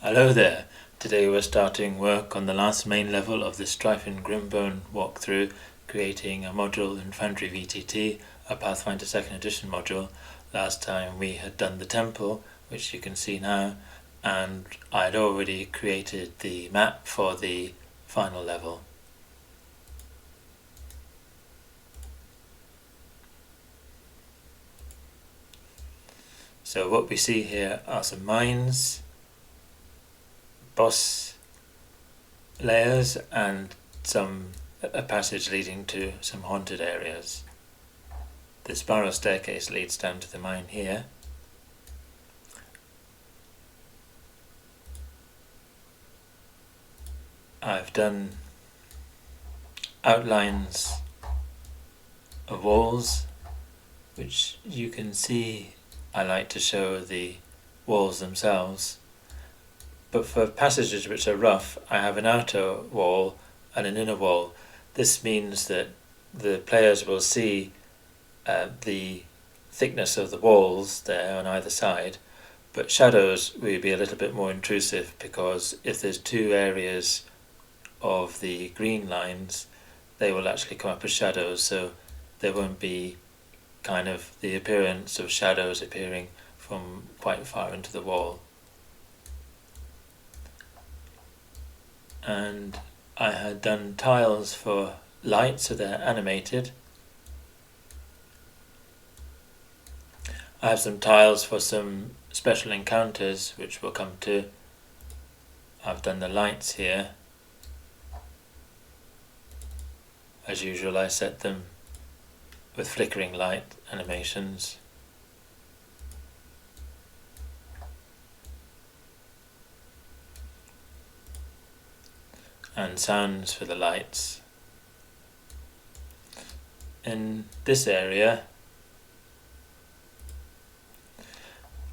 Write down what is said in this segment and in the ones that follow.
Hello there. Today we're starting work on the last main level of the Strife and Grimbone walkthrough, creating a module in Foundry VTT, a Pathfinder 2nd Edition module. Last time we had done the temple, which you can see now, and I'd already created the map for the final level. So what we see here are some mines, boss layers, and a passage leading to some haunted areas. The spiral staircase leads down to the mine here. I've done outlines of walls, which you can see. I like to show the walls themselves, but for passages which are rough I have an outer wall and an inner wall. This means that the players will see the thickness of the walls there on either side, but shadows will be a little bit more intrusive, because if there's two areas of the green lines, they will actually come up as shadows, so there won't be kind of the appearance of shadows appearing from quite far into the wall. And I had done tiles for light, so they're animated. I have some tiles for some special encounters which we'll come to. I've done the lights here. As usual, I set them with flickering light animations. And sounds for the lights. In this area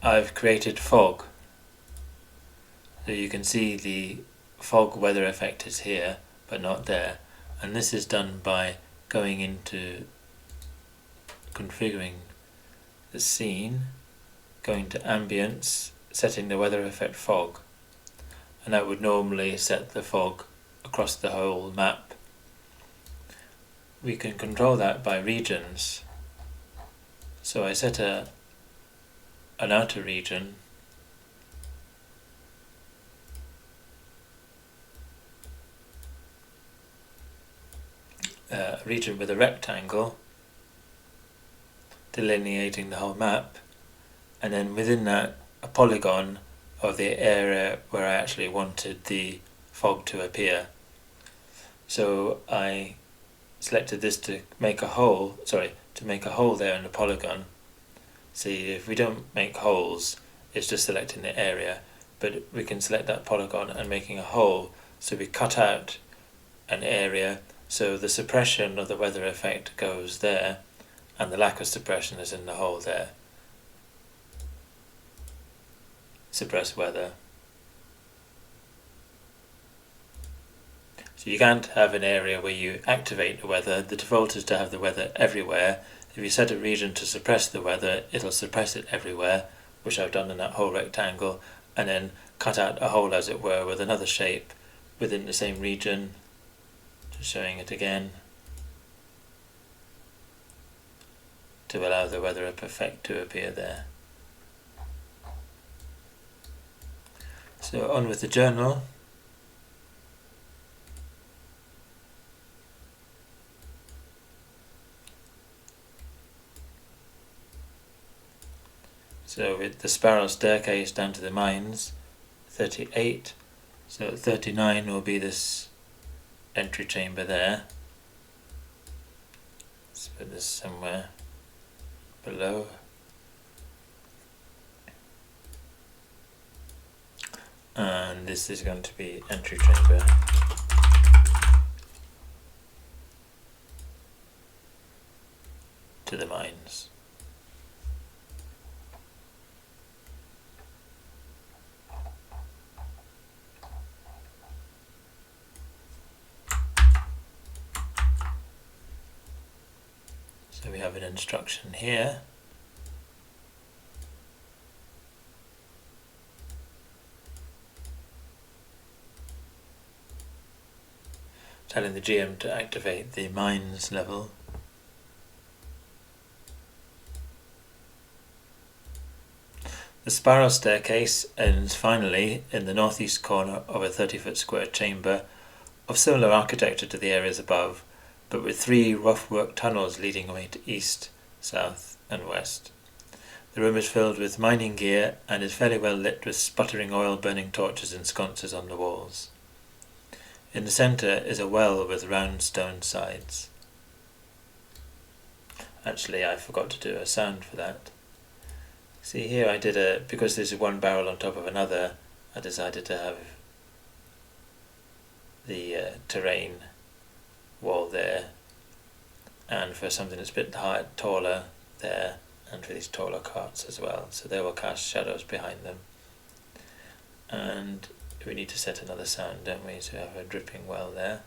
I've created fog, so you can see the fog weather effect is here but not there, and this is done by going into configuring the scene, going to ambience, setting the weather effect fog, and that would normally set the fog across the whole map. We can control that by regions, so I set an outer region, a region with a rectangle delineating the whole map, and then within that a polygon of the area where I actually wanted the fog to appear. So I selected this to make a hole, there in the polygon. See, if we don't make holes, it's just selecting the area, but we can select that polygon and making a hole, so we cut out an area, so the suppression of the weather effect goes there, and the lack of suppression is in the hole there. Suppress weather. So you can't have an area where you activate the weather. The default is to have the weather everywhere. If you set a region to suppress the weather, it'll suppress it everywhere, which I've done in that whole rectangle, and then cut out a hole, as it were, with another shape within the same region. Just showing it again to allow the weather effect to appear there. So on with the journal. So with the spiral staircase down to the mines, 38, so 39 will be this entry chamber there. Let's put this somewhere below. And this is going to be entry chamber to the mines. So we have an instruction here. telling the GM to activate the mines level. The spiral staircase ends finally in the northeast corner of a 30-foot square chamber of similar architecture to the areas above, but with 3 rough-work tunnels leading away to east, south and west. The room is filled with mining gear and is fairly well lit with sputtering oil-burning torches and sconces on the walls. In the centre is a well with round stone sides. Actually, I forgot to do a sound for that. See here I did because this is one barrel on top of another, I decided to have the terrain wall there, and for something that's a bit higher, taller there, and for these taller carts as well, so they will cast shadows behind them. And we need to set another sound, don't we, so we have a dripping well there.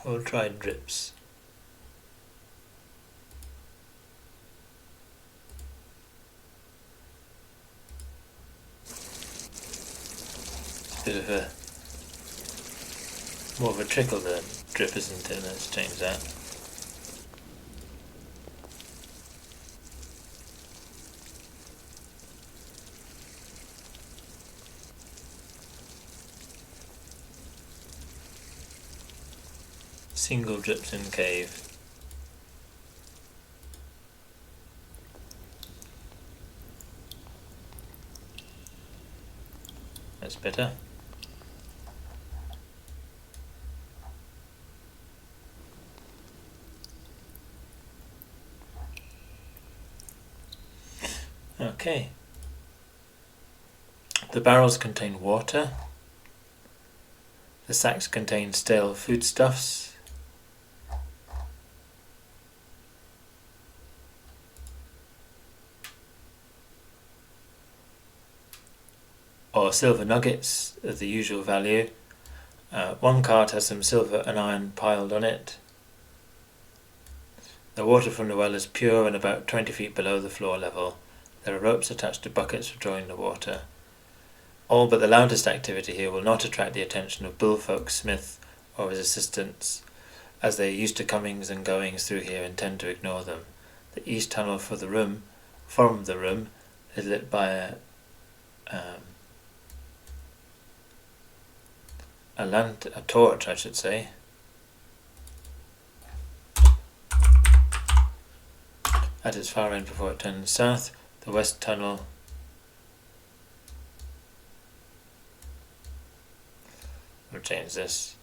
We'll try drips. Bit of a more of a trickle than drip, isn't it? Let's change that. Single drips in cave. That's better. Okay. The barrels contain water. The sacks contain stale foodstuffs. Or silver nuggets of the usual value. One cart has some silver and iron piled on it. The water from the well is pure and about 20 feet below the floor level. There are ropes attached to buckets for drawing the water. All but the loudest activity here will not attract the attention of Bullfolk Smith or his assistants, as they are used to comings and goings through here and tend to ignore them. The east tunnel from the room is lit by a torch, I should say. At its far end before it turns south. The west tunnel we'll change this.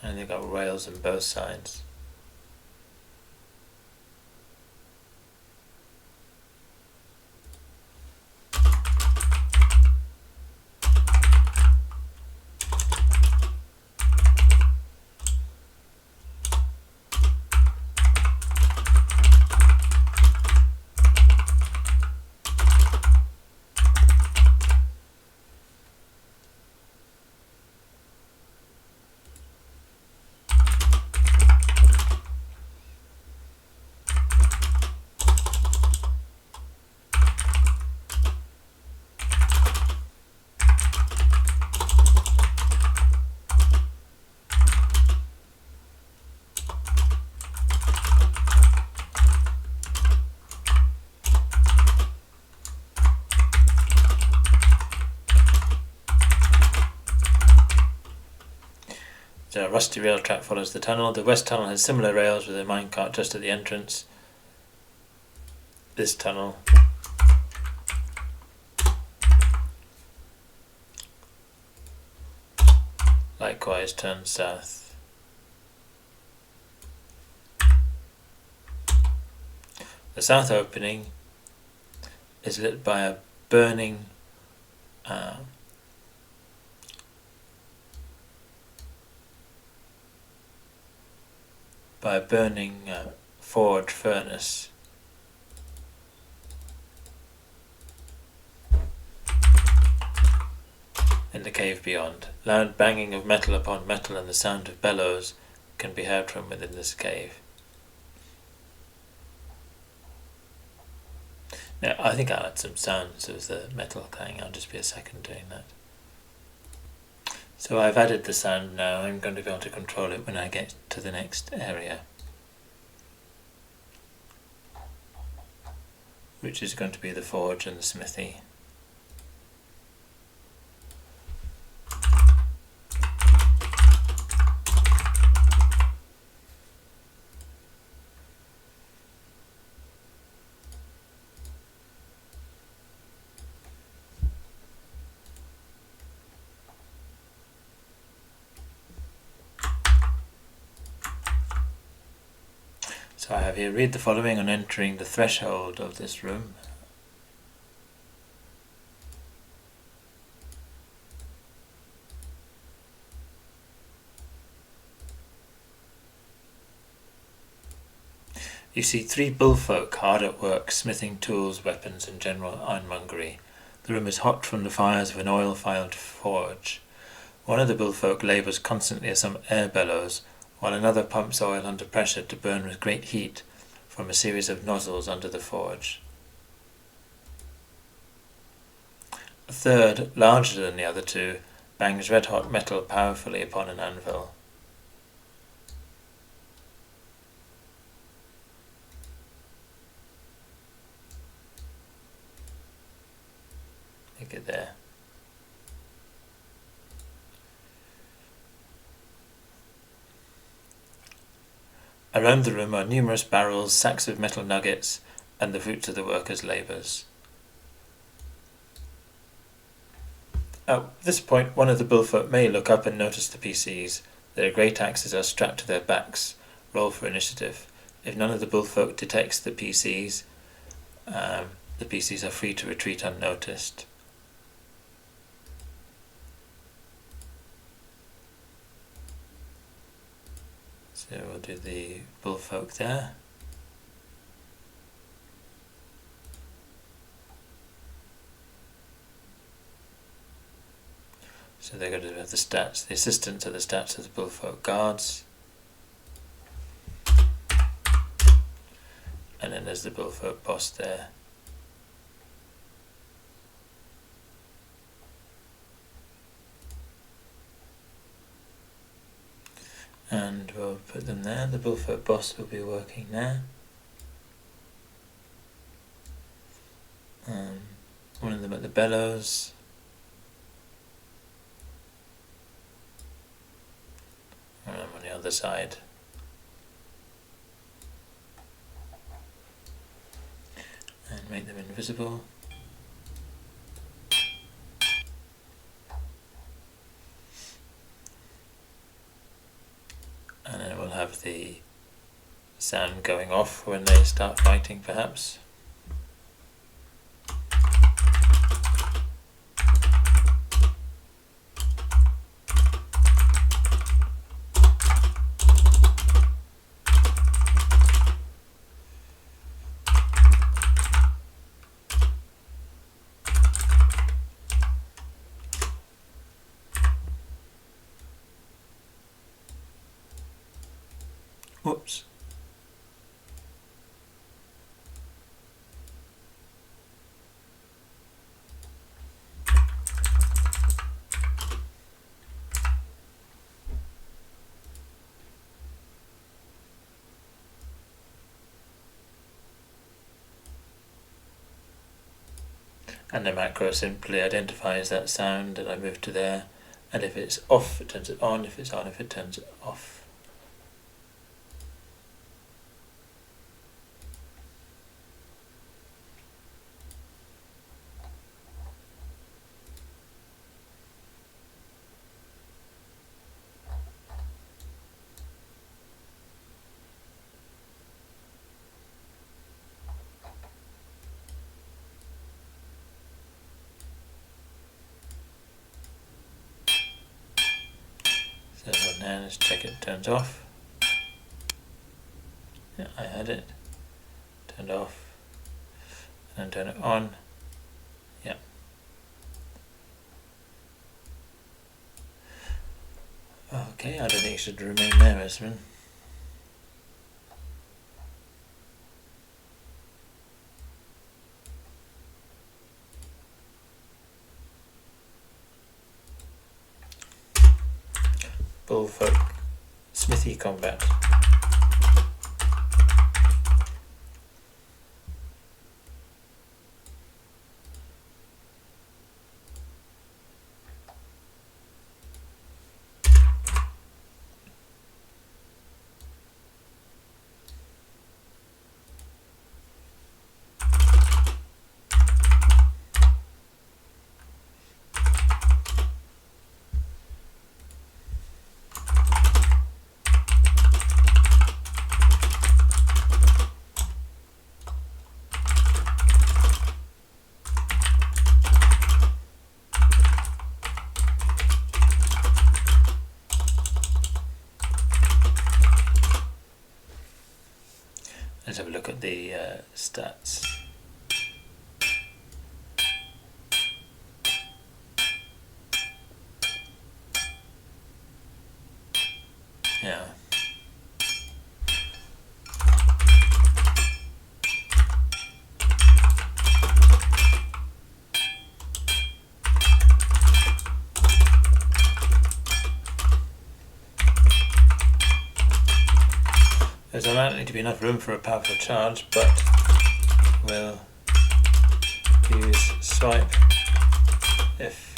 And you've got rails on both sides. The rusty rail track follows the tunnel. The west tunnel has similar rails with a minecart just at the entrance. This tunnel likewise turns south. The south opening is lit by a burning forge furnace. In the cave beyond, loud banging of metal upon metal and the sound of bellows can be heard from within this cave. Now, I think I'll add some sounds of the metal clanging. I'll just be a second doing that. So I've added the sound now. I'm going to be able to control it when I get to the next area, which is going to be the forge and the smithy. So I have here, read the following on entering the threshold of this room. You see 3 bullfolk hard at work, smithing tools, weapons and general ironmongery. The room is hot from the fires of an oil-fired forge. One of the bullfolk labours constantly at some air bellows, while another pumps oil under pressure to burn with great heat from a series of nozzles under the forge. A third, larger than the other 2, bangs red-hot metal powerfully upon an anvil. Make it there. Around the room are numerous barrels, sacks of metal nuggets, and the fruits of the workers' labours. At this point, one of the bullfolk may look up and notice the PCs. Their great axes are strapped to their backs. Roll for initiative. If none of the bullfolk detects the PCs are free to retreat unnoticed. So we'll do the bullfolk there. So they're going to have the stats. The assistants are the stats of the bullfolk guards. And then there's the bullfolk boss there. And we'll put them there. The bullfolk boss will be working there. One of them at the bellows. And I'm on the other side. And make them invisible. And then we'll have the sound going off when they start fighting, perhaps. Whoops. And the macro simply identifies that sound, and I move to there, and if it's off it turns it on, if it's on it turns it off. There's one there, let's check it turns off. Yeah, I had it turned off, and turn it on. Yeah. Okay, I don't think it should remain there, Esmond. Bullfolk Smithy combat. Let's have a look at the stats. Yeah. There's unlikely to be enough room for a powerful charge, but we'll use swipe if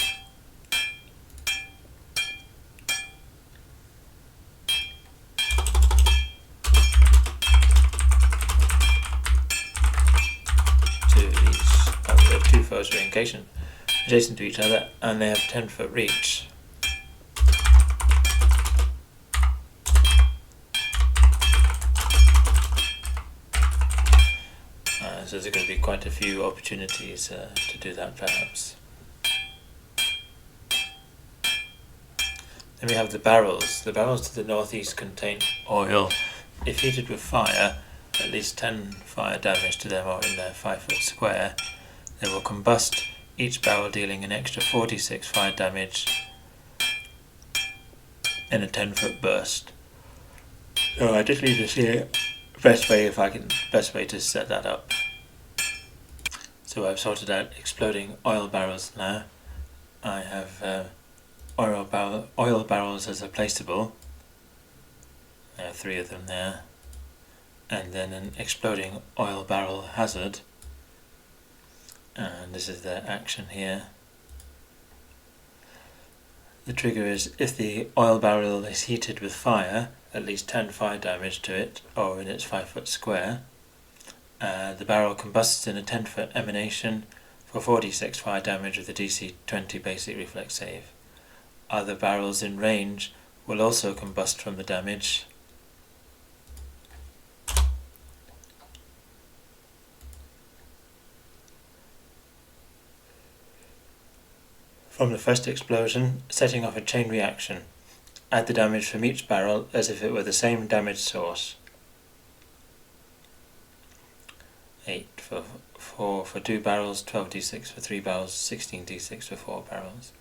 to each. Oh, we have two foes are adjacent to each other, and they have 10-foot reach. So there's going to be quite a few opportunities to do that, perhaps. Then we have the barrels. The barrels to the northeast contain oil. If heated with fire, at least 10 fire damage to them, or in their 5-foot square. They will combust, each barrel dealing an extra 46 fire damage in a 10-foot burst. So I just need to see best way to set that up. So I've sorted out exploding oil barrels now. I have oil barrels as a placeable. There are 3 of them there. And then an exploding oil barrel hazard. And this is the action here. The trigger is if the oil barrel is heated with fire, at least 10 fire damage to it, or in its 5-foot square. The barrel combusts in a 10-foot emanation for 46 fire damage with a DC 20 basic reflex save. Other barrels in range will also combust from the damage. From the first explosion, setting off a chain reaction. Add the damage from each barrel as if it were the same damage source. 8 for 4 for 2 barrels, 12d6 for 3 barrels, 16d6 for 4 barrels.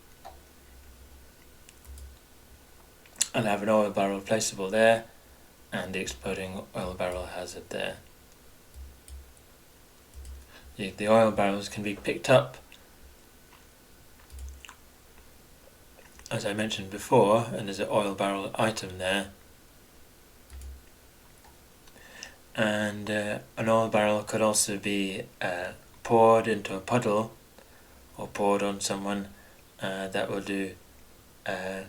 And I have an oil barrel placeable there, and the exploding oil barrel hazard there. The oil barrels can be picked up, as I mentioned before, and there's an oil barrel item there. And an oil barrel could also be poured into a puddle or poured on someone. That will do a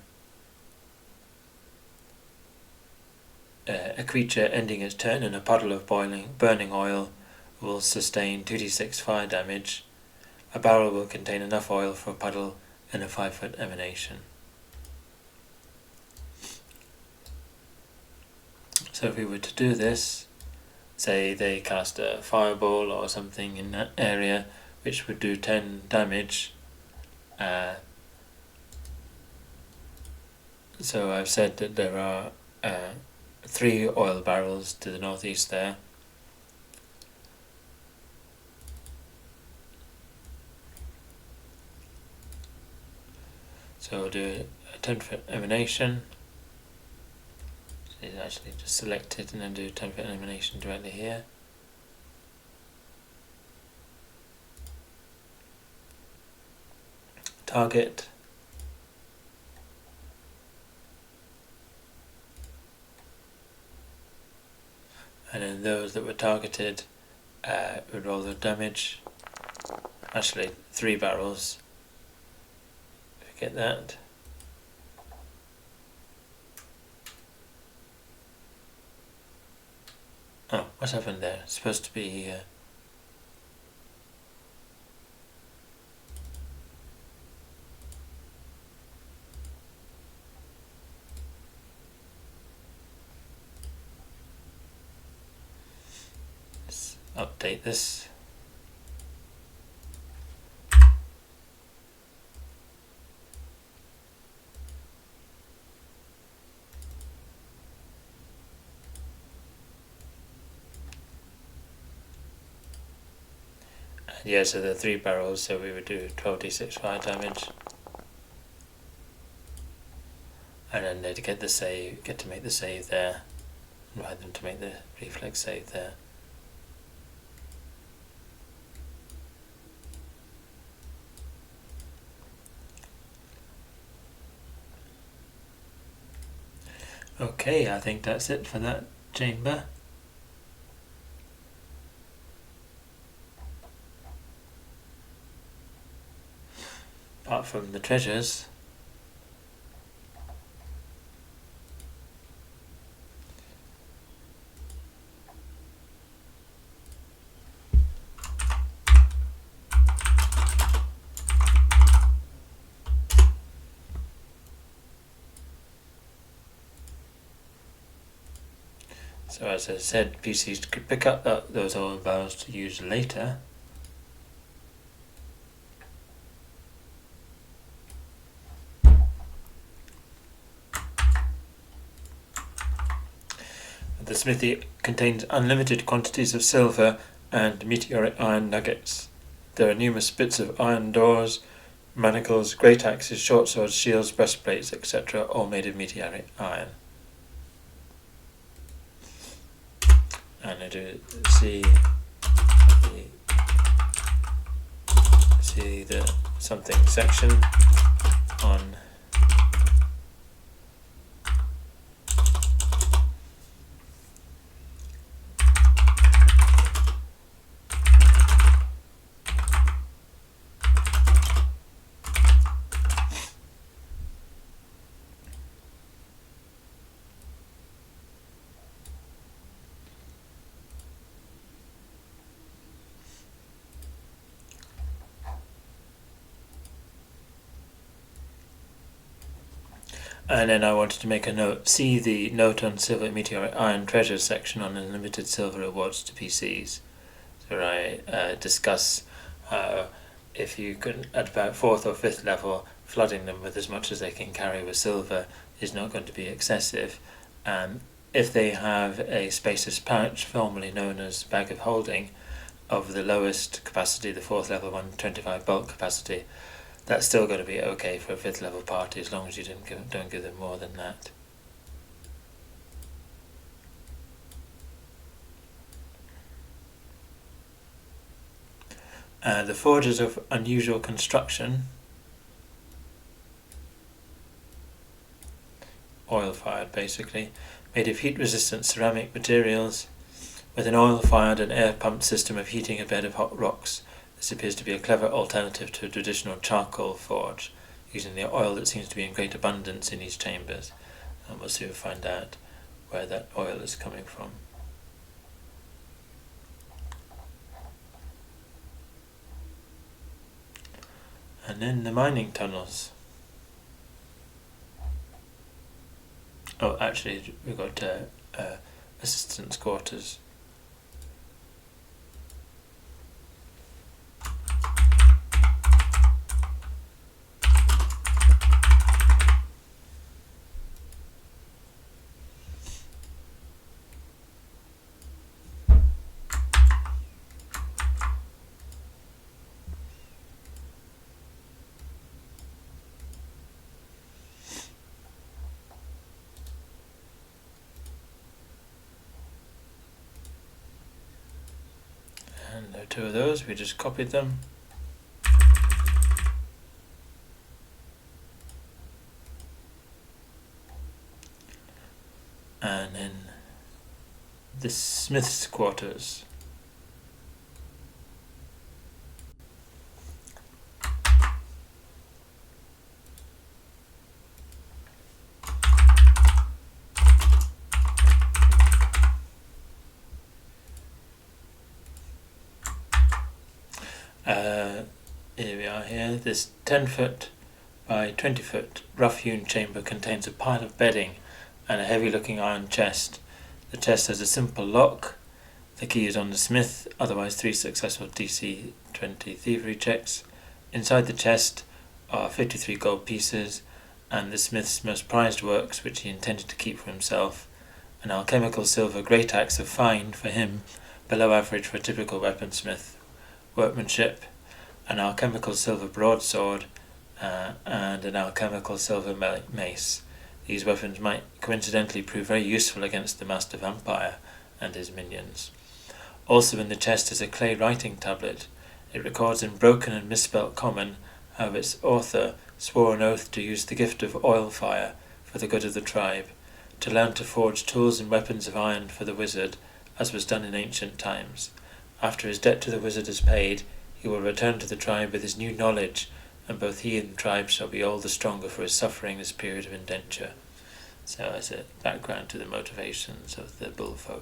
creature ending its turn in a puddle of burning oil will sustain 2d6 fire damage. A barrel will contain enough oil for a puddle in a 5-foot emanation. So if we were to do this, say they cast a fireball or something in that area which would do 10 damage, So I've said that there are 3 oil barrels to the northeast there. So we'll do a 10-foot emanation. So actually just select it and then do 10-foot emanation directly here. Target. And then those that were targeted would roll the damage. Actually, 3 barrels. Get that. Oh, what's happened there? It's supposed to be let's update this. Yeah, so there are 3 barrels, so we would do 12d6 fire damage. And then they'd get to make the save there. Invite them to make the reflex save there. Okay, I think that's it for that chamber. Apart from the treasures. So as I said, PCs could pick up those oil barrels to use later. The smithy contains unlimited quantities of silver and meteoric iron nuggets. There are numerous bits of iron doors, manacles, great axes, short swords, shields, breastplates, etc., all made of meteoric iron. And I do see the something section on and then I wanted to make a note. See the note on silver meteoric iron treasures section on unlimited silver rewards to PCs. So I discuss if you can, at about 4th or 5th level, flooding them with as much as they can carry with silver is not going to be excessive. If they have a spacious pouch, formerly known as bag of holding, of the lowest capacity, the 4th level 125 bulk capacity, that's still going to be okay for a 5th level party as long as you don't give them more than that. The forges of unusual construction, oil fired basically, made of heat resistant ceramic materials with an oil fired and air pumped system of heating a bed of hot rocks. This appears to be a clever alternative to a traditional charcoal forge, using the oil that seems to be in great abundance in these chambers. And we'll soon find out where that oil is coming from. And then the mining tunnels. Oh, actually, we've got assistants' quarters. have two of those. We just copied them. And then the smith's quarters. Here we are here. This 10-foot by 20-foot rough-hewn chamber contains a pile of bedding and a heavy-looking iron chest. The chest has a simple lock. The key is on the smith, otherwise 3 successful DC-20 thievery checks. Inside the chest are 53 gold pieces and the smith's most prized works, which he intended to keep for himself. An alchemical silver great axe of fine for him, below average for a typical weaponsmith workmanship, an alchemical silver broadsword, and an alchemical silver mace. These weapons might coincidentally prove very useful against the Master Vampire and his minions. Also in the chest is a clay writing tablet. It records in broken and misspelt common how its author swore an oath to use the gift of oil fire for the good of the tribe, to learn to forge tools and weapons of iron for the wizard, as was done in ancient times. After his debt to the wizard is paid, he will return to the tribe with his new knowledge, and both he and the tribe shall be all the stronger for his suffering this period of indenture. So as a background to the motivations of the bullfolk.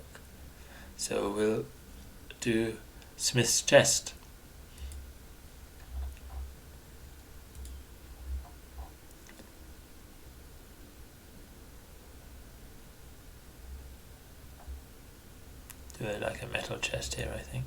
So we'll do Smith's chest. Do it like a metal chest here, I think.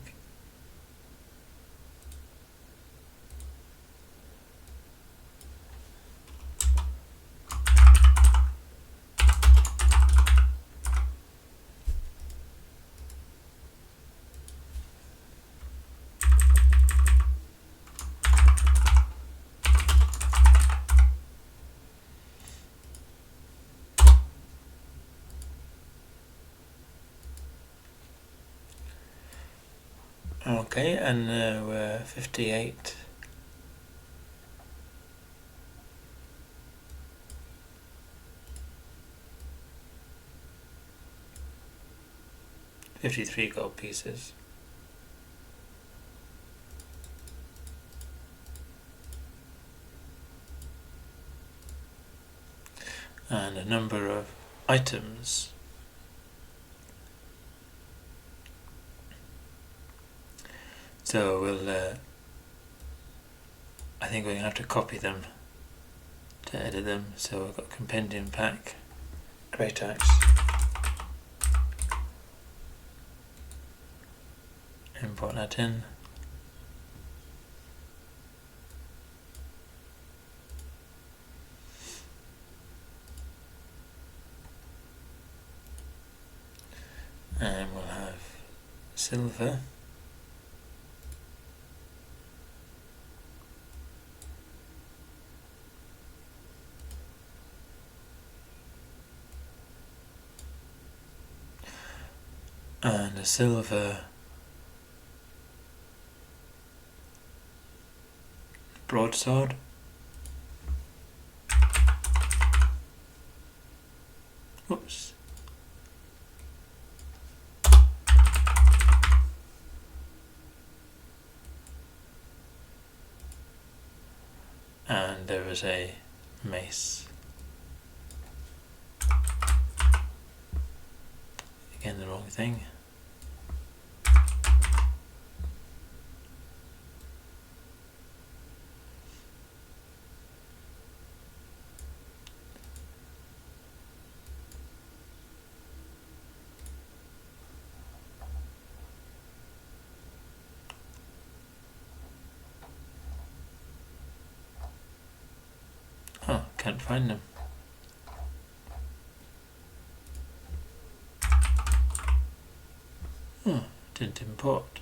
Okay, and we're 58. $53 gold pieces. And a number of items. So we'll, I think we're going to have to copy them to edit them. So we've got compendium pack, great axe, import that in. And we'll have silver. And a silver broadsword. Oops. And there was a mace. Again, the wrong thing. Oh, can't find them. Oh, didn't import.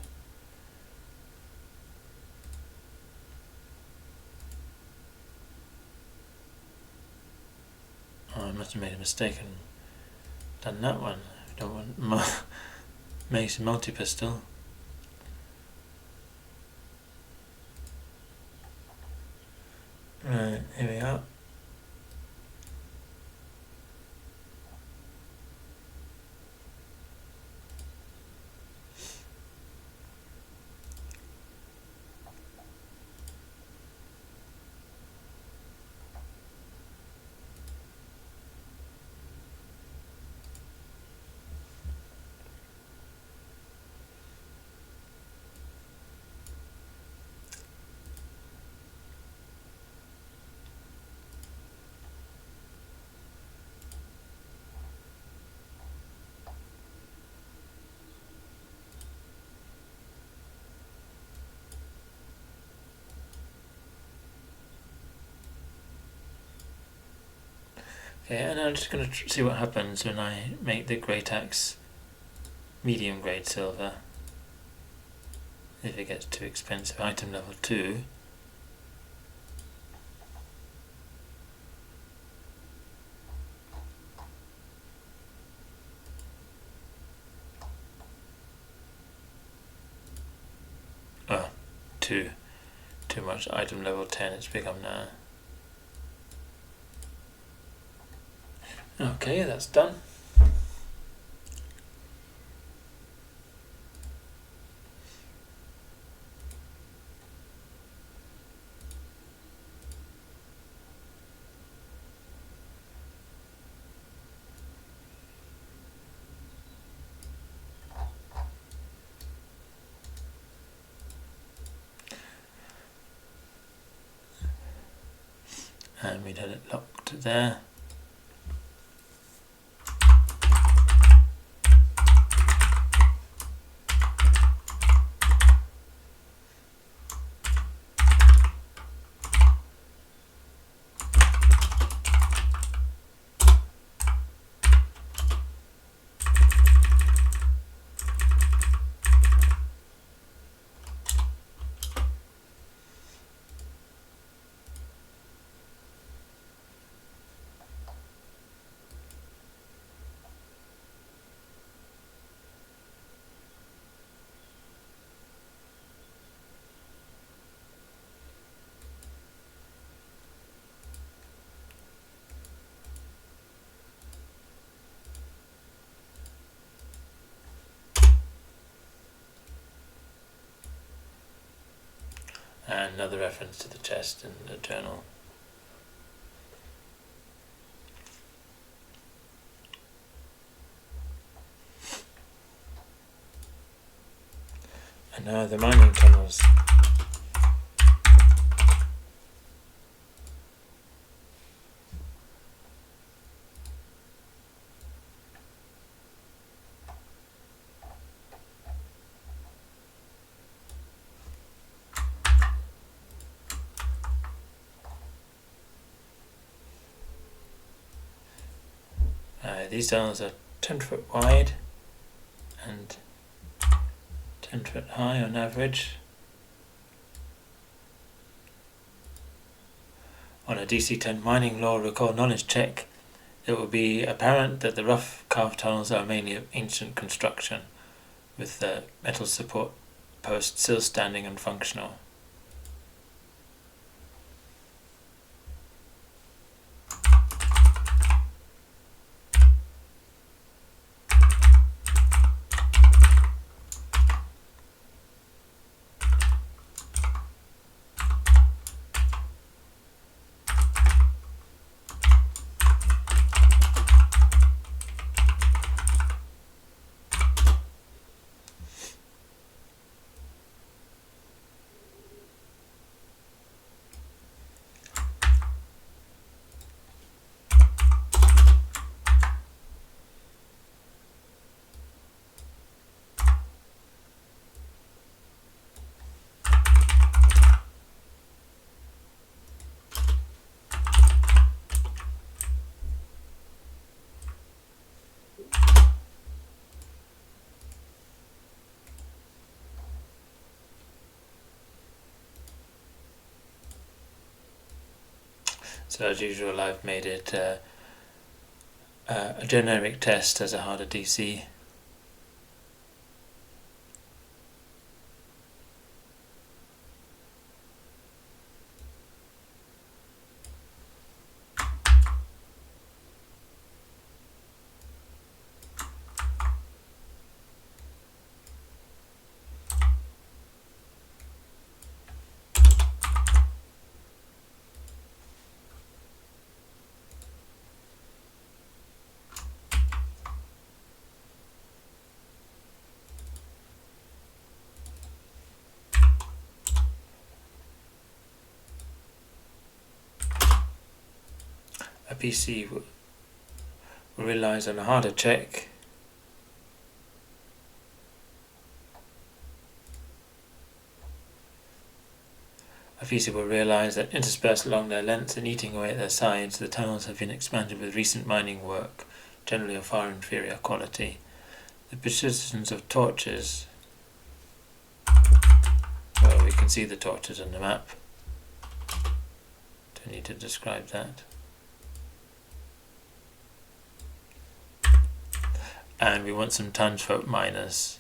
Oh, I must have made a mistake and done that one. I don't want mace multi-pistol. Okay, and I'm just going to see what happens when I make the grey tax medium grade silver. If it gets too expensive, item level 2. Oh, too much. Item level 10 it's become now. Okay, that's done. And we'd had it locked there. And another reference to the chest in the journal. And now the mining tunnels. These tunnels are 10 foot wide and 10 foot high on average. On a DC-10 mining law record knowledge check, it will be apparent that the rough carved tunnels are mainly of ancient construction, with the metal support posts still standing and functional. So as usual, I've made it a generic test as a harder DC. A PC will relies on a harder check. Afisi will realise that interspersed along their lengths and eating away at their sides, the tunnels have been expanded with recent mining work, generally of far inferior quality. The persistence of torches, well, we can see the torches on the map. Don't need to describe that. And we want some townsfolk miners.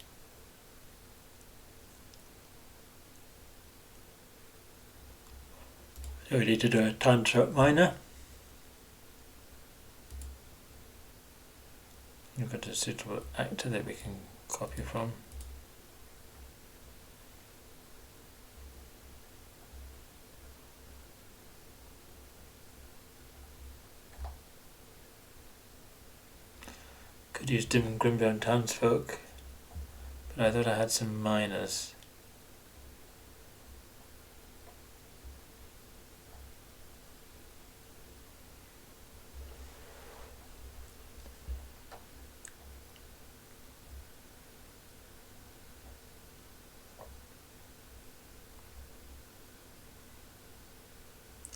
So we need to do a townsfolk miner. You've got a suitable actor that we can copy from. Could use dim Grimbone townsfolk, but I thought I had some miners.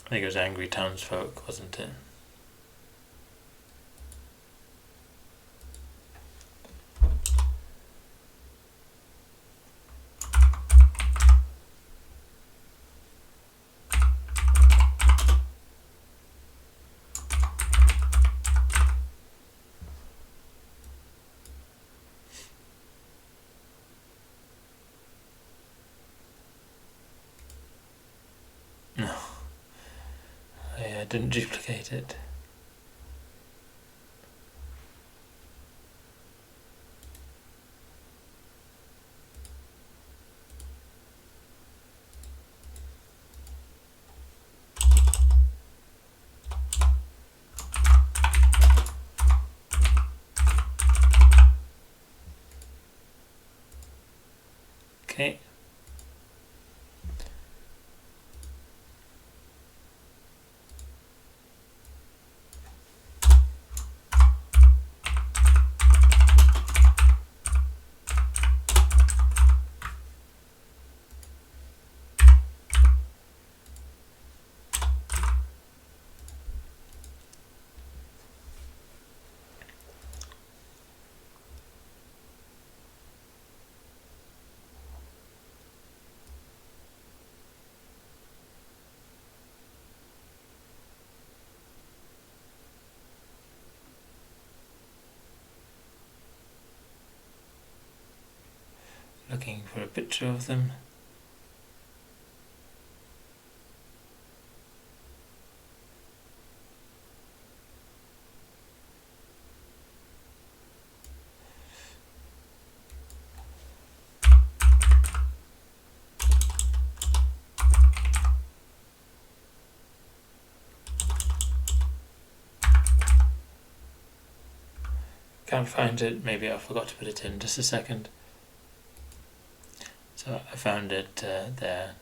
I think it was angry townsfolk, wasn't it? No. I didn't duplicate it. Okay. Looking for a picture of them. Can't find it, maybe I forgot to put it in, just a second. So I found it there.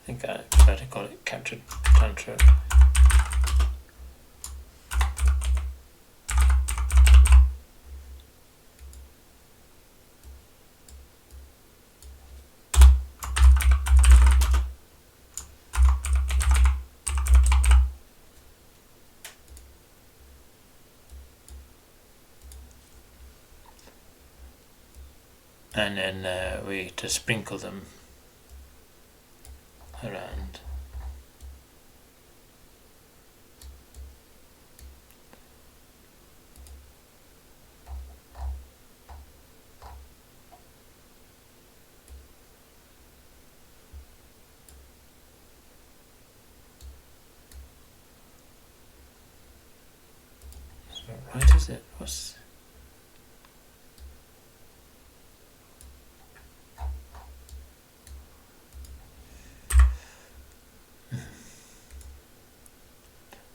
I think I prefer to call it captured townsfolk. And then we just sprinkle them around. So right is it? What's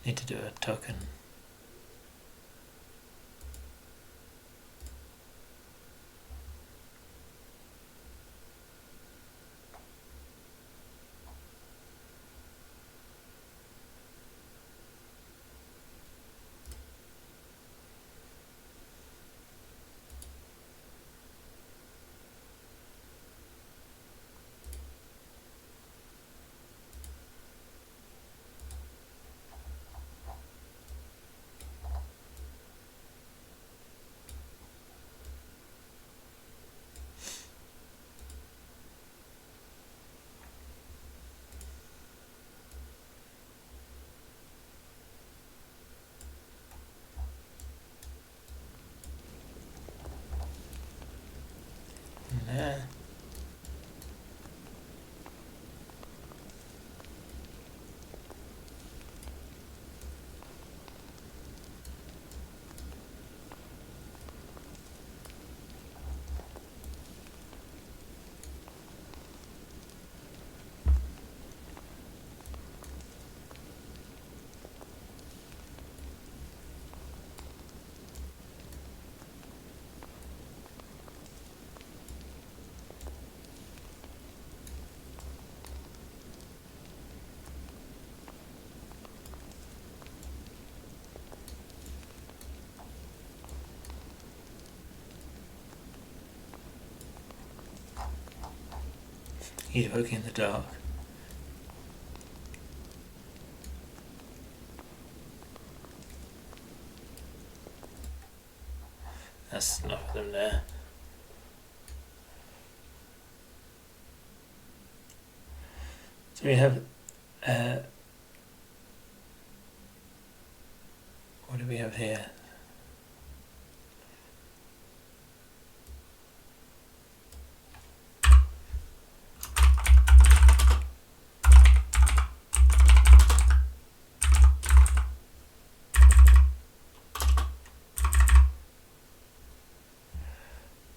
need to do a token. there. He's working in the dark. That's enough of them there. So we have, what do we have here?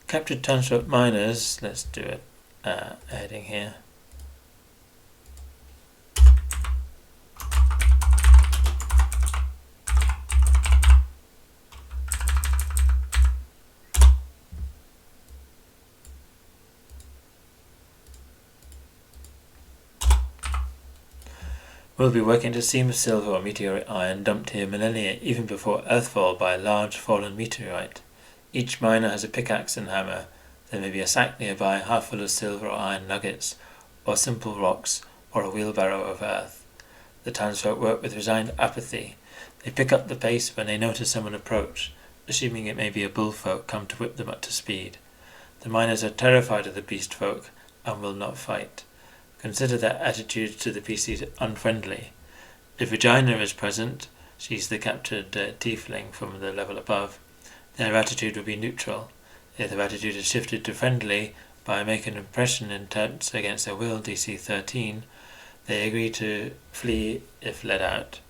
Captured townsfolk miners, let's do a heading here. We'll be working to seam of silver or meteoric iron dumped here millennia even before Earthfall by a large fallen meteorite. Each miner has a pickaxe and hammer. There may be a sack nearby, half full of silver or iron nuggets, or simple rocks, or a wheelbarrow of earth. The townsfolk work with resigned apathy. They pick up the pace when they notice someone approach, assuming it may be a bullfolk come to whip them up to speed. The miners are terrified of the beast folk and will not fight. Consider their attitude to the PCs unfriendly. If Regina is present, she's the captured tiefling from the level above, their attitude would be neutral. If their attitude is shifted to friendly by making an impression intense against their will, DC 13, they agree to flee if let out.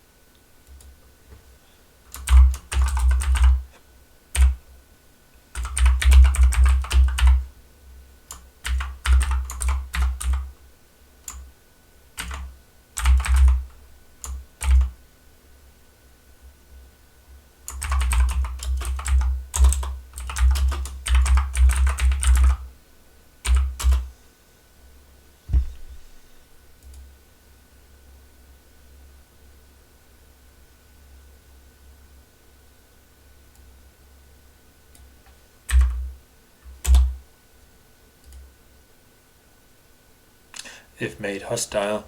If made hostile,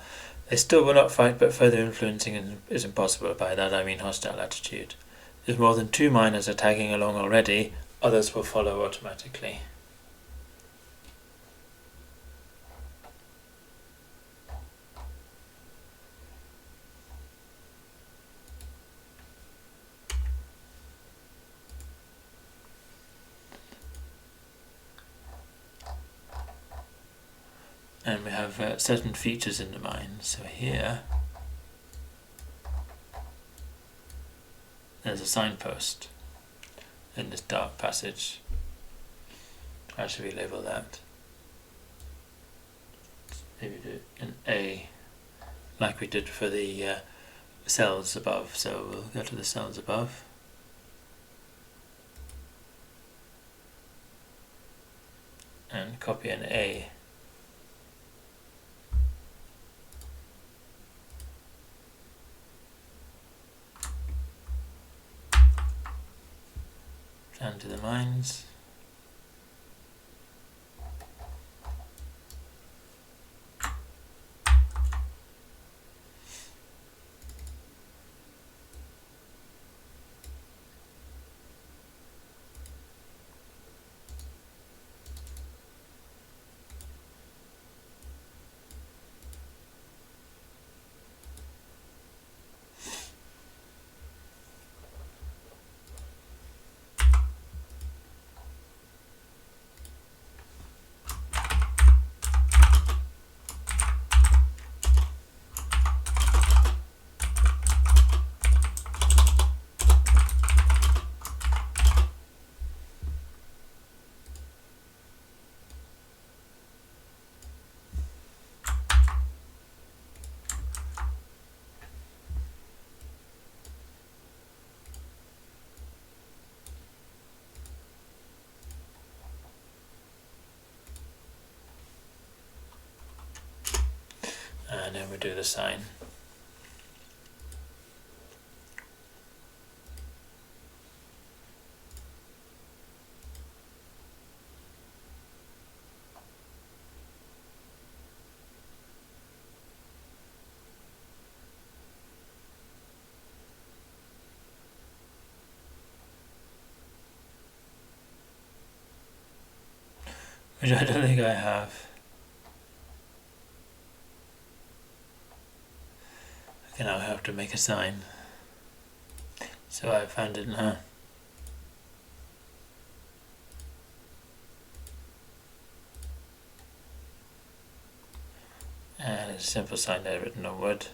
they still will not fight, but further influencing is impossible. By that I mean hostile attitude. If more than 2 miners are tagging along already, others will follow automatically. And we have certain features in the mine. So here, there's a signpost in this dark passage. How should we label that? Maybe do an A, like we did for the cells above. So we'll go to the cells above. And copy an A. Down to the mines. And then we do the sign. Which I don't think I have. Okay, now I have to make a sign. So I found it now. And it's a simple sign there written on wood.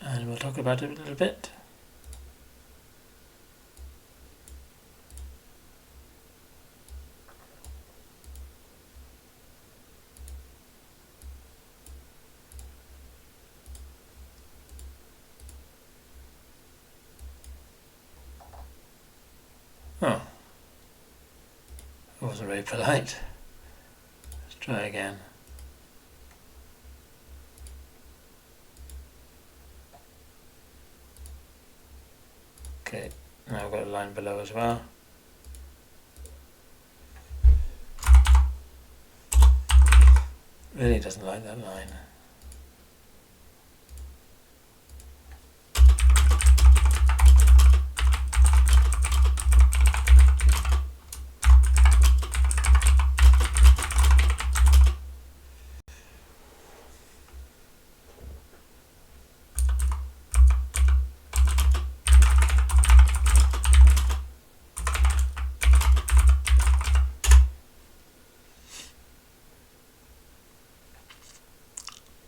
And we'll talk about it a little bit. Oh, it wasn't very polite. Let's try again. Okay, now I've got a line below as well. Really doesn't like that line.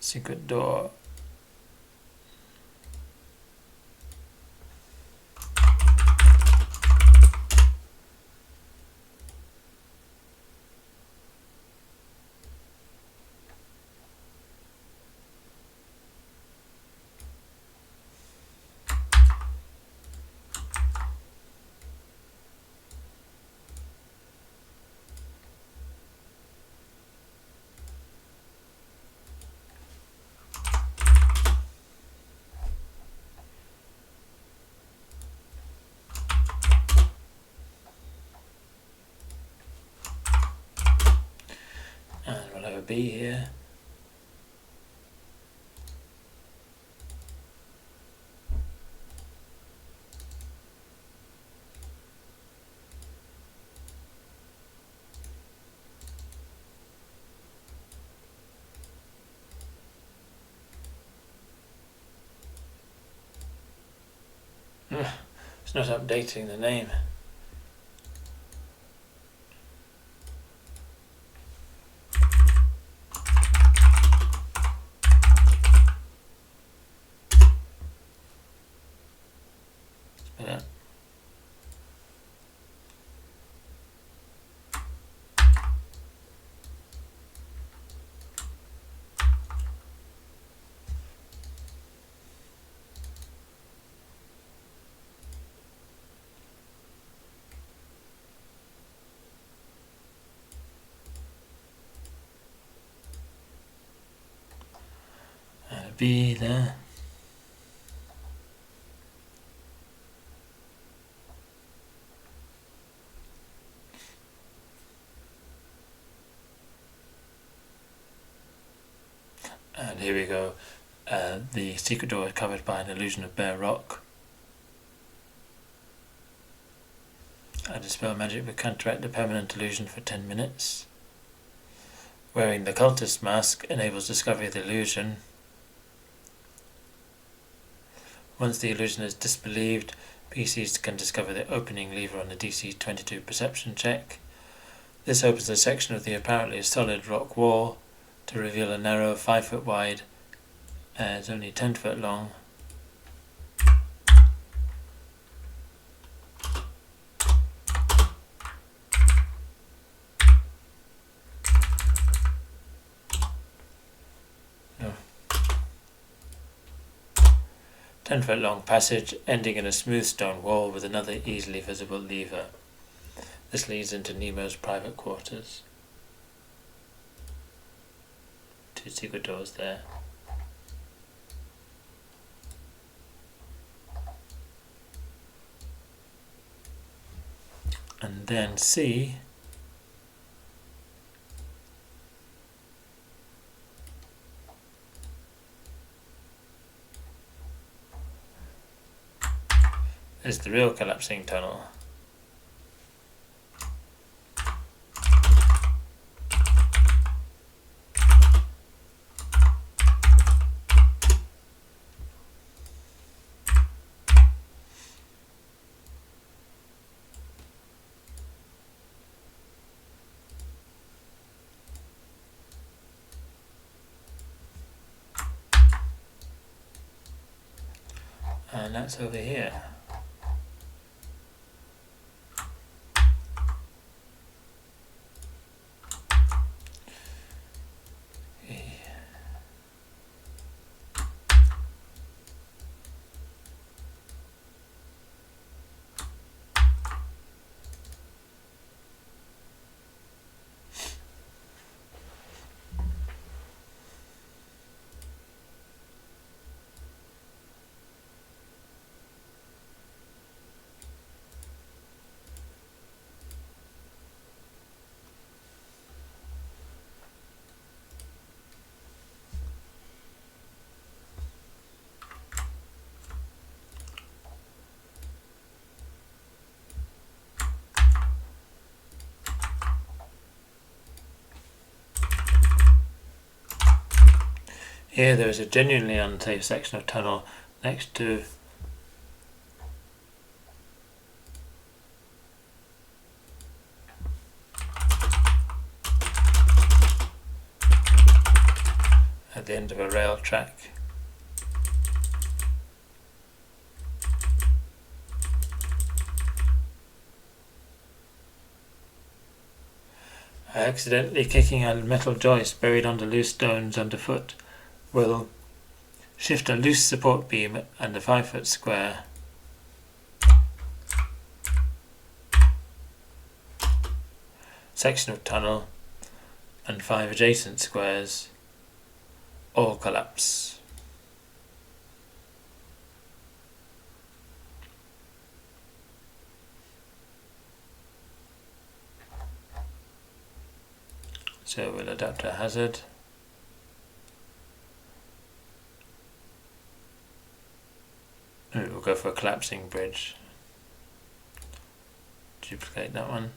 Secret door. And we'll have a B here. It's not updating the name. Yeah. And a B there. And here we go. The secret door is covered by an illusion of bare rock. I dispel magic will counteract the permanent illusion for 10 minutes. Wearing the cultist mask enables discovery of the illusion. Once the illusion is disbelieved, PCs can discover the opening lever on the DC-22 perception check. This opens a section of the apparently solid rock wall to reveal a narrow 5 foot wide, it's only 10 foot long, 10-foot long passage ending in a smooth stone wall with another easily visible lever. This leads into Nemo's private quarters. 2 secret doors there. And then C is the real collapsing tunnel. And that's over here. Here there is a genuinely unsafe section of tunnel next to at the end of a rail track. Accidentally kicking a metal joist buried under loose stones underfoot will shift a loose support beam and a 5-foot square section of tunnel and 5 adjacent squares all collapse. So we'll adapt a hazard. We'll go for a collapsing bridge. Duplicate that one.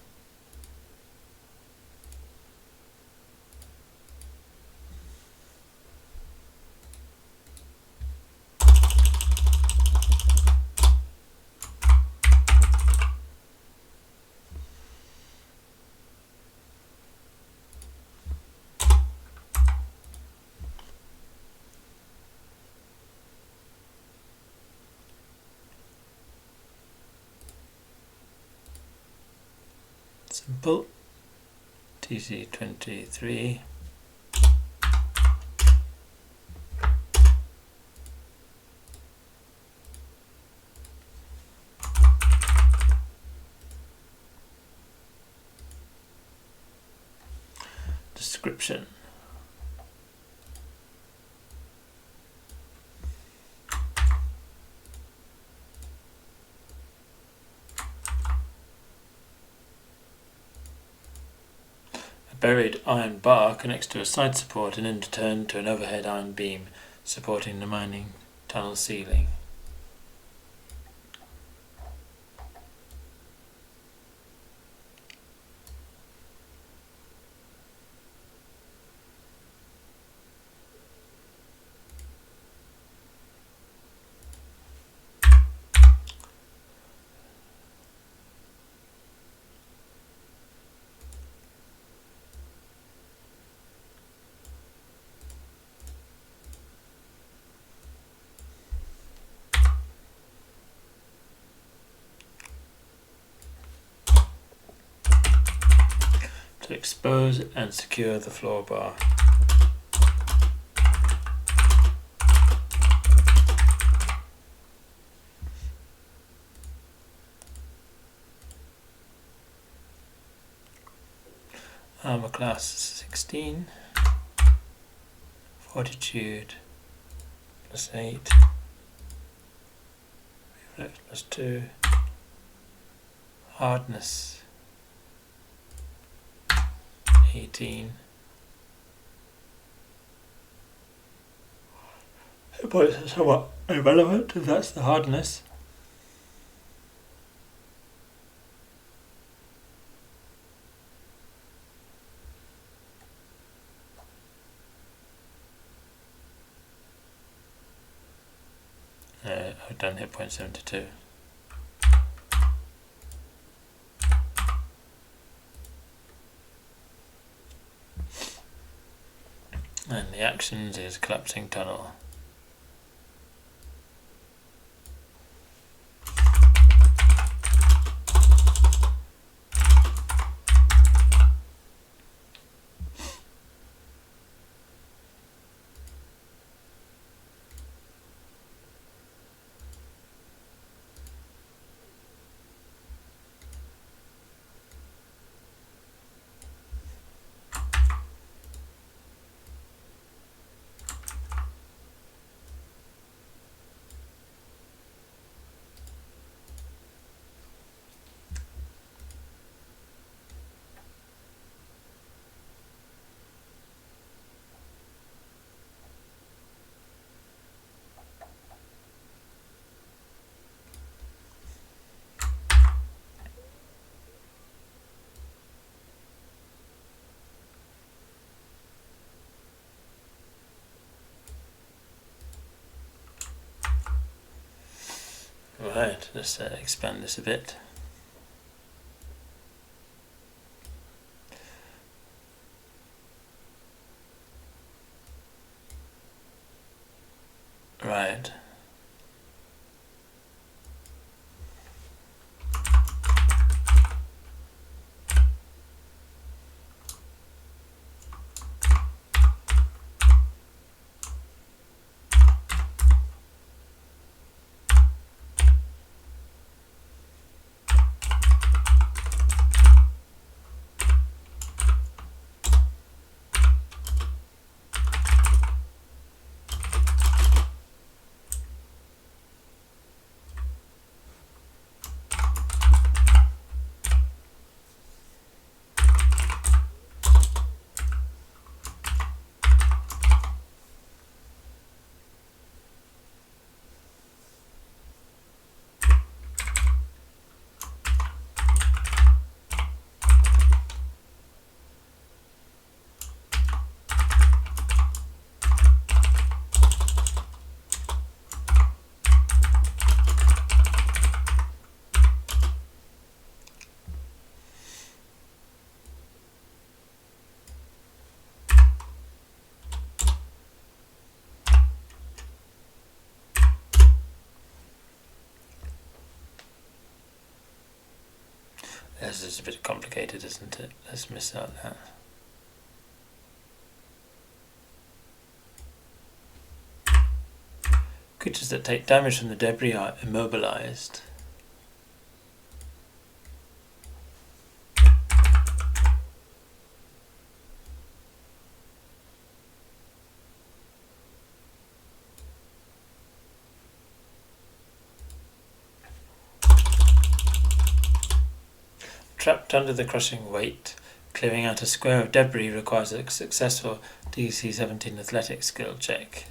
Simple. TC23. Description. Buried iron bar connects to a side support and in turn to an overhead iron beam supporting the mining tunnel ceiling. To expose and secure the floor bar. armor class 16, fortitude plus 8, reflex plus 2, hardness 18. Hit points are somewhat irrelevant if that's the hardness. I've done hit point 72. And the actions is collapsing tunnel. Right, let's expand this a bit. Right. This is a bit complicated, isn't it? Let's miss out that. Creatures that take damage from the debris are immobilized. Trapped under the crushing weight, clearing out a square of debris requires a successful DC 17 athletics skill check.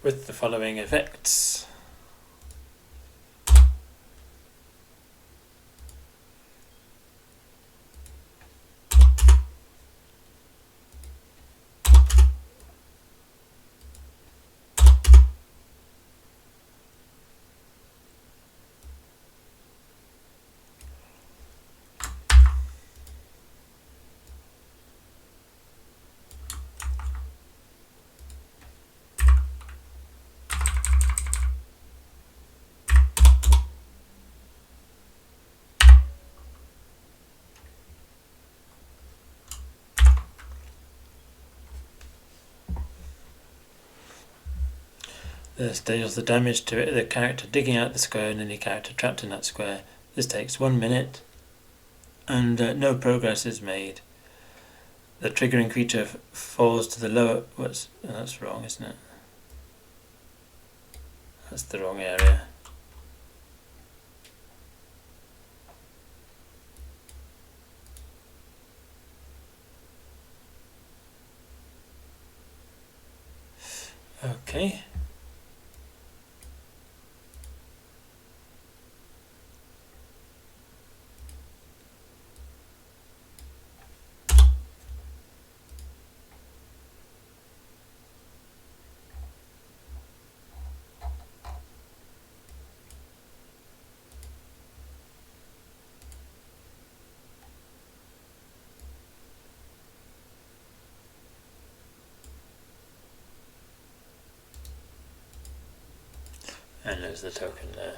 With the following effects. deals the damage to the character digging out the square and any character trapped in that square. This takes 1 minute, and no progress is made. The triggering creature falls to the lower. That's wrong, isn't it? That's the wrong area. Okay. And there's the token there.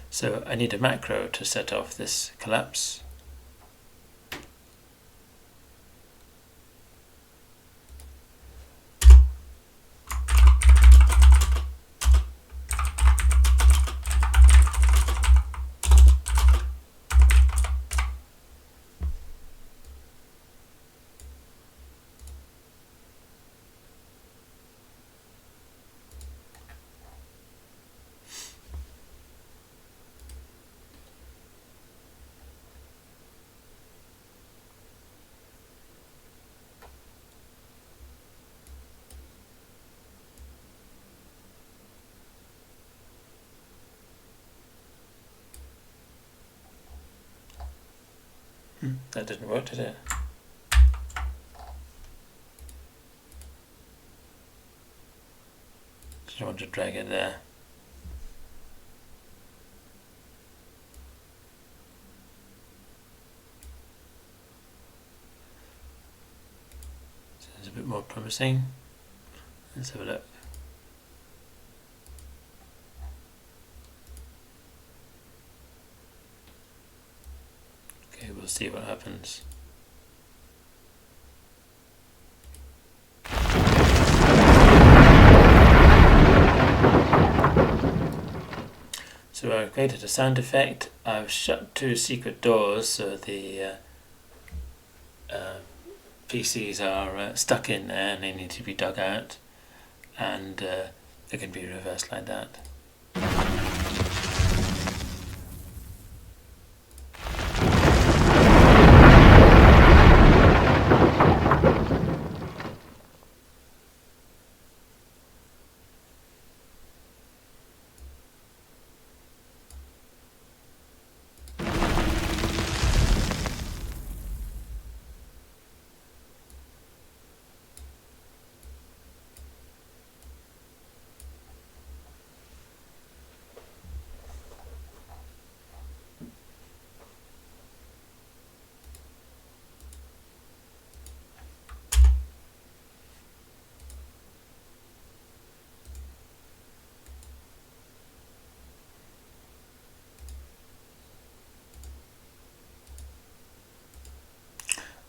So I need a macro to set off this collapse. That didn't work, did it? Just want to drag it there. Sounds a bit more promising. Let's have a look. Okay, we'll see what happens. So I've created a sound effect. I've shut 2 secret doors so the PCs are stuck in there and they need to be dug out, and they can be reversed like that.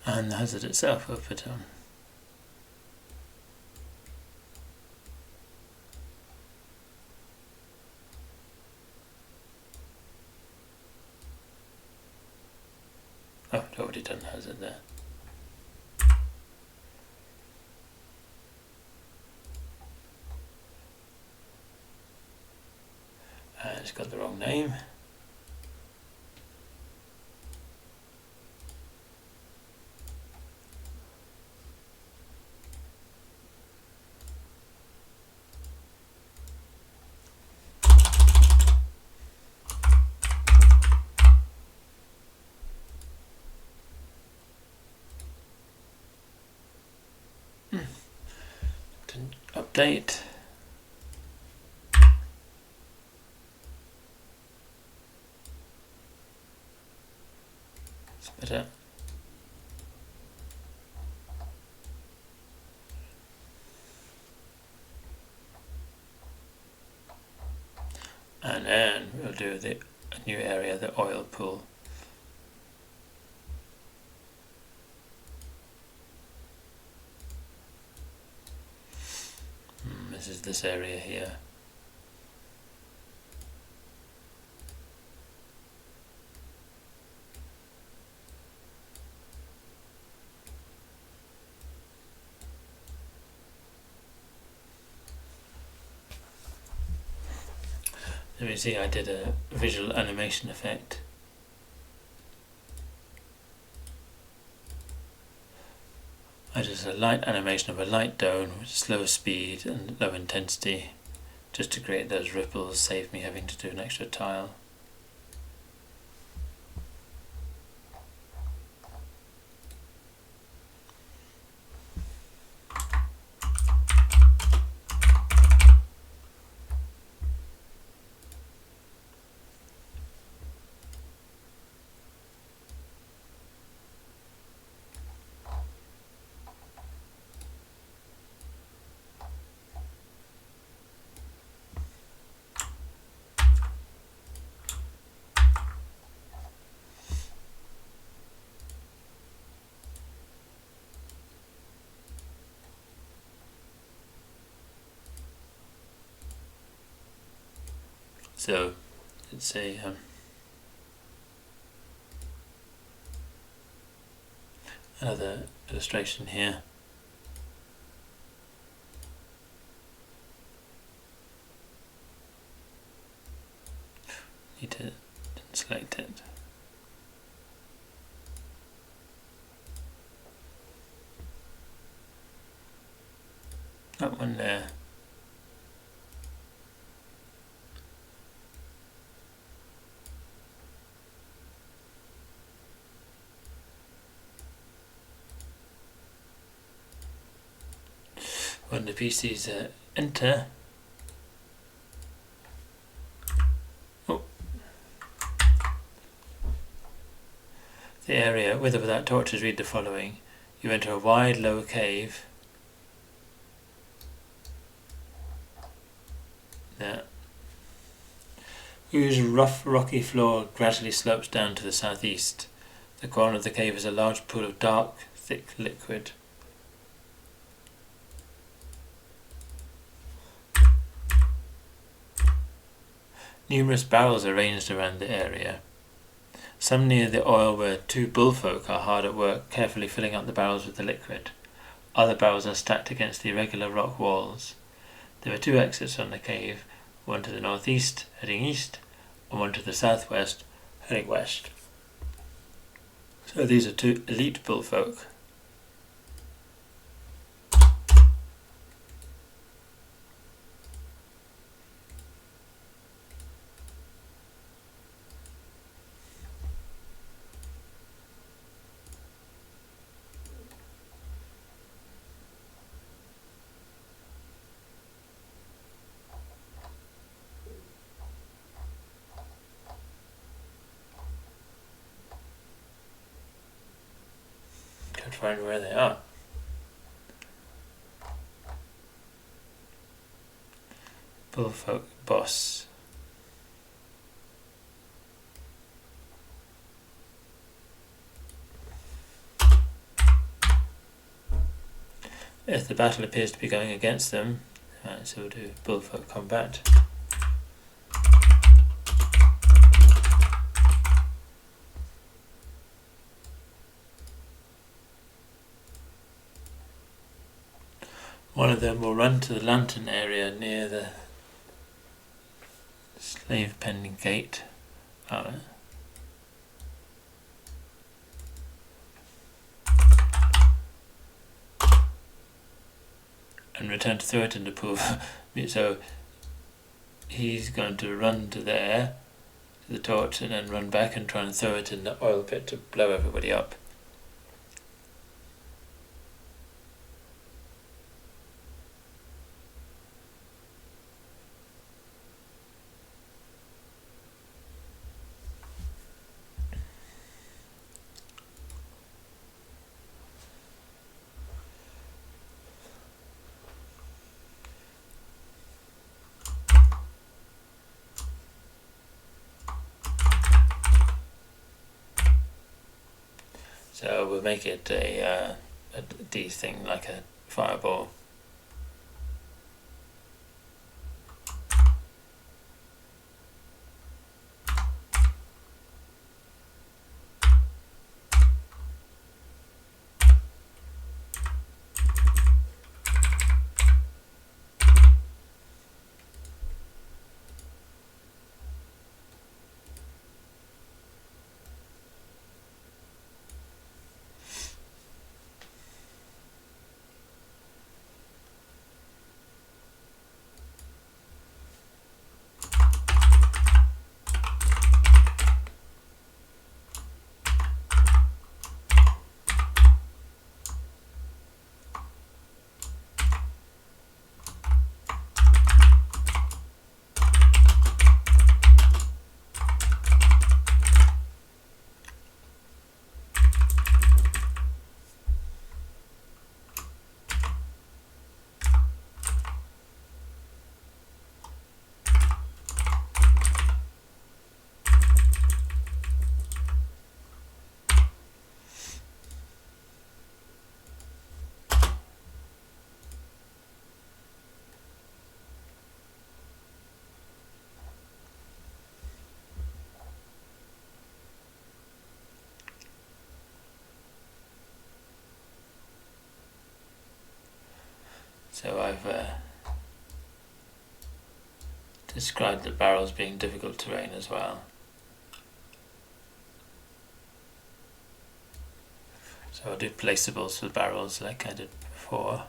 And the hazard itself will put on. Oh, I've already done the hazard there. It's got the wrong name. Update. It's better. And then we'll do a new area, the oil pool. this is this area here. Let me see, I did a visual animation effect. I did a light animation of a light dome with slow speed and low intensity, just to create those ripples, save me having to do an extra tile. So it's a another illustration here. Need to select it. That one there. When the PCs enter, the area with or without torches, read the following. You enter a wide low cave. There. Whose rough rocky floor gradually slopes down to the southeast. The corner of the cave is a large pool of dark, thick liquid. Numerous barrels are arranged around the area. Some near the oil where two bullfolk are hard at work carefully filling up the barrels with the liquid. Other barrels are stacked against the irregular rock walls. There are two exits from the cave, one to the northeast, heading east, and one to the southwest, heading west. So these are two elite bullfolk. Find where they are. Bullfolk boss. If the battle appears to be going against them, so we'll do bullfolk combat. One of them will run to the lantern area near the slave pending gate. And return to throw it in the pool. So he's going to run to there, to the torch, and then run back and try and throw it in the oil pit to blow everybody up. So we'll make it a D thing, like a fireball. So I've described the barrels being difficult terrain as well. So I'll do placeables for the barrels like I did before.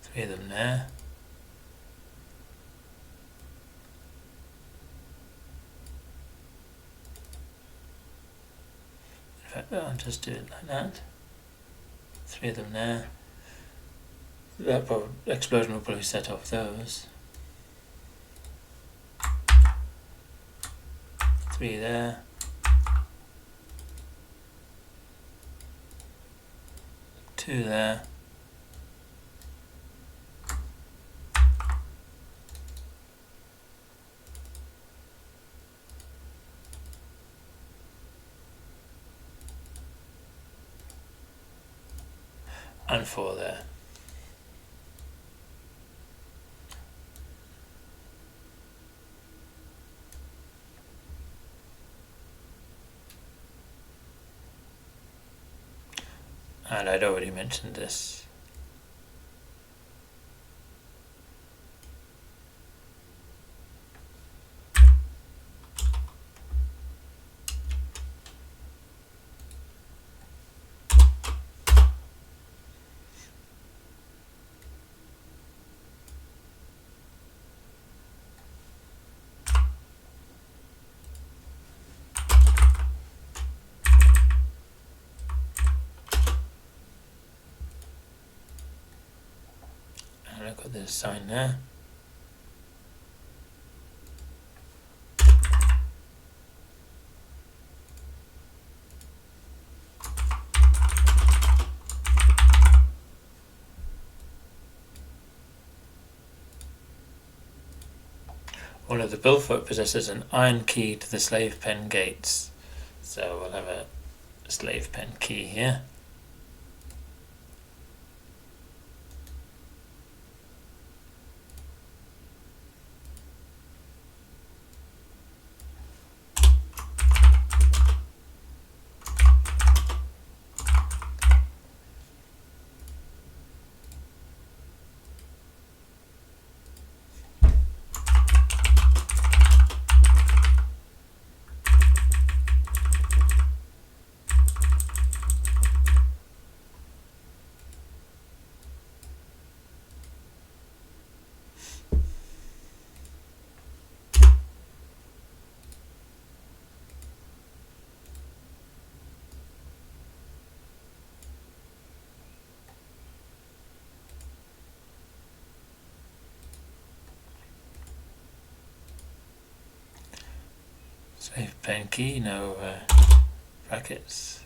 Three of them there. In fact, I'll just do it like that. Three of them there. That explosion will probably set off those. Three there. Two there. And four there. And I'd already mentioned this. I've got this sign there. One of the billfoot possesses an iron key to the slave pen gates. So we'll have a slave pen key here. Slave pen key, no brackets.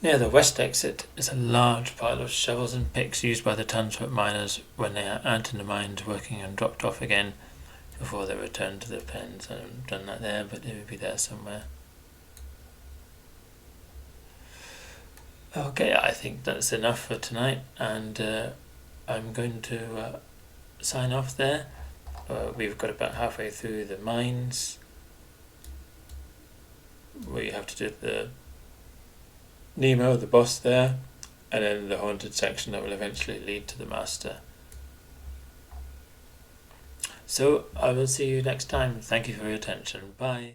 Near the west exit is a large pile of shovels and picks used by the townsfolk miners when they are out in the mines working and dropped off again before they return to their pens. I haven't done that there, but it would be there somewhere. Okay, I think that's enough for tonight, and I'm going to sign off there. We've got about halfway through the mines. We have to do the Nemo, the boss there, and then the haunted section that will eventually lead to the master. So I will see you next time. Thank you for your attention. Bye.